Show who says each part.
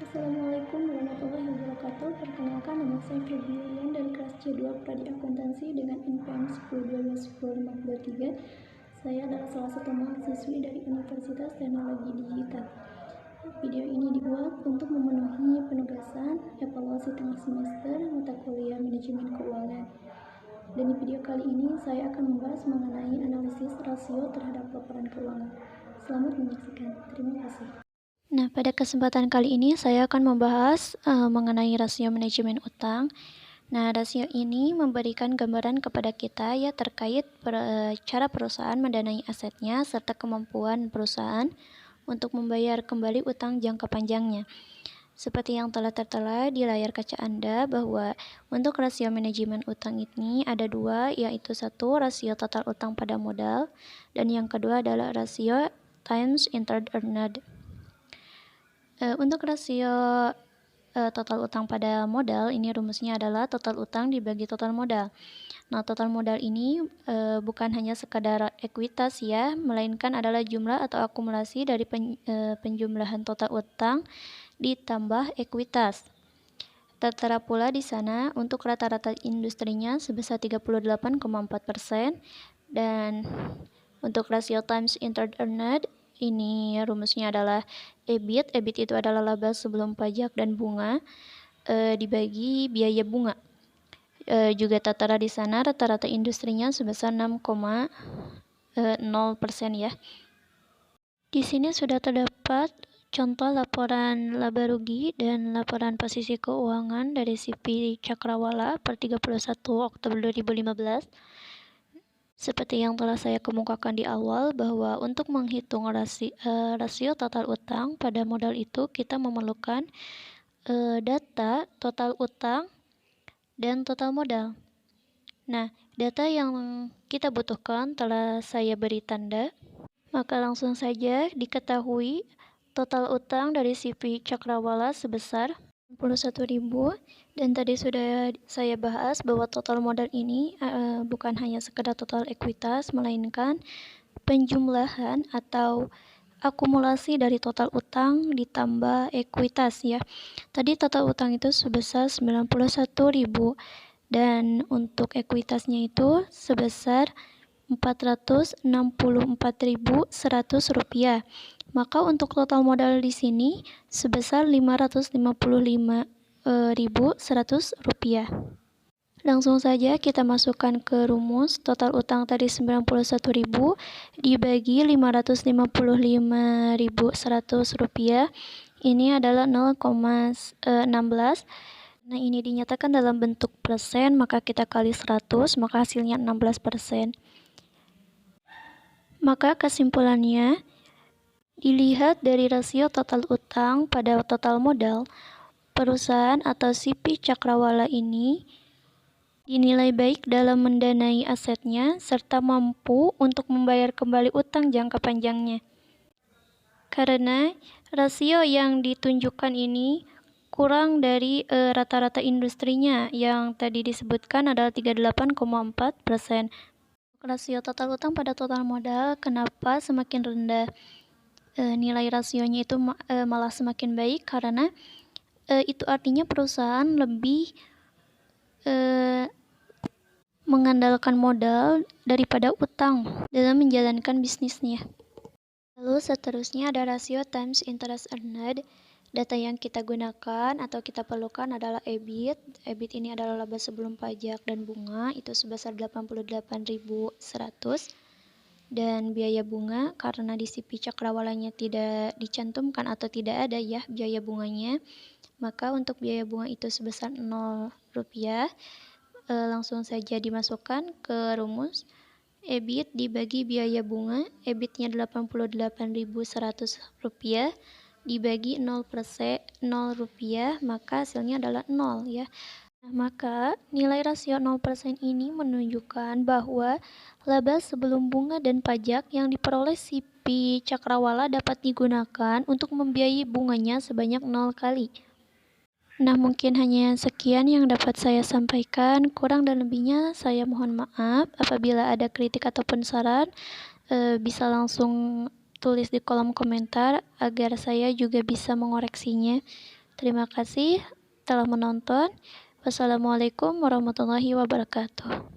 Speaker 1: Assalamualaikum warahmatullahi wabarakatuh. Perkenalkan, nama saya Febrian dari kelas C2 Prodi Akuntansi dengan NPM 10121053. Saya adalah salah satu mahasiswi dari Universitas Teknologi Digital. Video ini dibuat untuk memenuhi penugasan evaluasi tengah semester mata kuliah manajemen keuangan. Dan di video kali ini saya akan membahas mengenai analisis rasio terhadap laporan keuangan. Selamat menyaksikan. Terima kasih. Nah, pada kesempatan kali ini saya akan membahas mengenai rasio manajemen utang. Nah, rasio ini memberikan gambaran kepada kita ya terkait cara perusahaan mendanai asetnya serta kemampuan perusahaan untuk membayar kembali utang jangka panjangnya. Seperti yang telah tertera di layar kaca Anda bahwa untuk rasio manajemen utang ini ada dua, yaitu satu rasio total utang pada modal dan yang kedua adalah rasio times interest earned. Untuk rasio total utang pada modal, ini rumusnya adalah total utang dibagi total modal. Nah, total modal ini bukan hanya sekadar ekuitas ya, melainkan adalah jumlah atau akumulasi dari penjumlahan total utang ditambah ekuitas. Tertera pula di sana untuk rata-rata industrinya sebesar 38,4% dan untuk rasio times interest earned ini rumusnya adalah EBIT. EBIT itu adalah laba sebelum pajak dan bunga dibagi biaya bunga. Juga tertera di sana rata-rata industrinya sebesar 6,0% ya. Di sini sudah terdapat contoh laporan laba rugi dan laporan posisi keuangan dari CP Cakrawala per 31 Oktober 2015. Seperti yang telah saya kemukakan di awal bahwa untuk menghitung rasio total utang pada modal itu kita memerlukan data total utang dan total modal. Nah, data yang kita butuhkan telah saya beri tanda, maka langsung saja diketahui total utang dari CP Cakrawala sebesar 61.000 dan tadi sudah saya bahas bahwa total modal ini bukan hanya sekedar total ekuitas melainkan penjumlahan atau akumulasi dari total utang ditambah ekuitas ya. Tadi total utang itu sebesar 91.000 dan untuk ekuitasnya itu sebesar Rp464.100. Maka untuk total modal di sini sebesar Rp555.100. Langsung saja kita masukkan ke rumus total utang tadi 91.000 dibagi Rp555.100. Ini adalah 0,16. Nah, ini dinyatakan dalam bentuk persen, maka kita kali 100, maka hasilnya 16%. Maka kesimpulannya, dilihat dari rasio total utang pada total modal, perusahaan atau CP Cakrawala ini dinilai baik dalam mendanai asetnya serta mampu untuk membayar kembali utang jangka panjangnya. Karena rasio yang ditunjukkan ini kurang dari rata-rata industrinya yang tadi disebutkan adalah 38,4%. Rasio total utang pada total modal kenapa semakin rendah nilai rasionya itu malah semakin baik karena itu artinya perusahaan lebih mengandalkan modal daripada utang dalam menjalankan bisnisnya. Lalu seterusnya ada rasio times interest earned. Data yang kita gunakan atau kita perlukan adalah EBIT. EBIT ini adalah laba sebelum pajak dan bunga, itu sebesar 88.100. Dan biaya bunga karena di CP Cakrawalanya tidak dicantumkan atau tidak ada ya biaya bunganya, maka untuk biaya bunga itu sebesar Rp0. Langsung saja dimasukkan ke rumus EBIT dibagi biaya bunga. EBIT-nya Rp88.100 dibagi 0%, maka hasilnya adalah 0 ya. Nah, maka nilai rasio 0% ini menunjukkan bahwa laba sebelum bunga dan pajak yang diperoleh CP Cakrawala dapat digunakan untuk membiayai bunganya sebanyak 0 kali. Nah, mungkin hanya sekian yang dapat saya sampaikan. Kurang dan lebihnya saya mohon maaf. Apabila ada kritik ataupun saran, bisa langsung tulis di kolom komentar agar saya juga bisa mengoreksinya. Terima kasih telah menonton. Wassalamualaikum warahmatullahi wabarakatuh.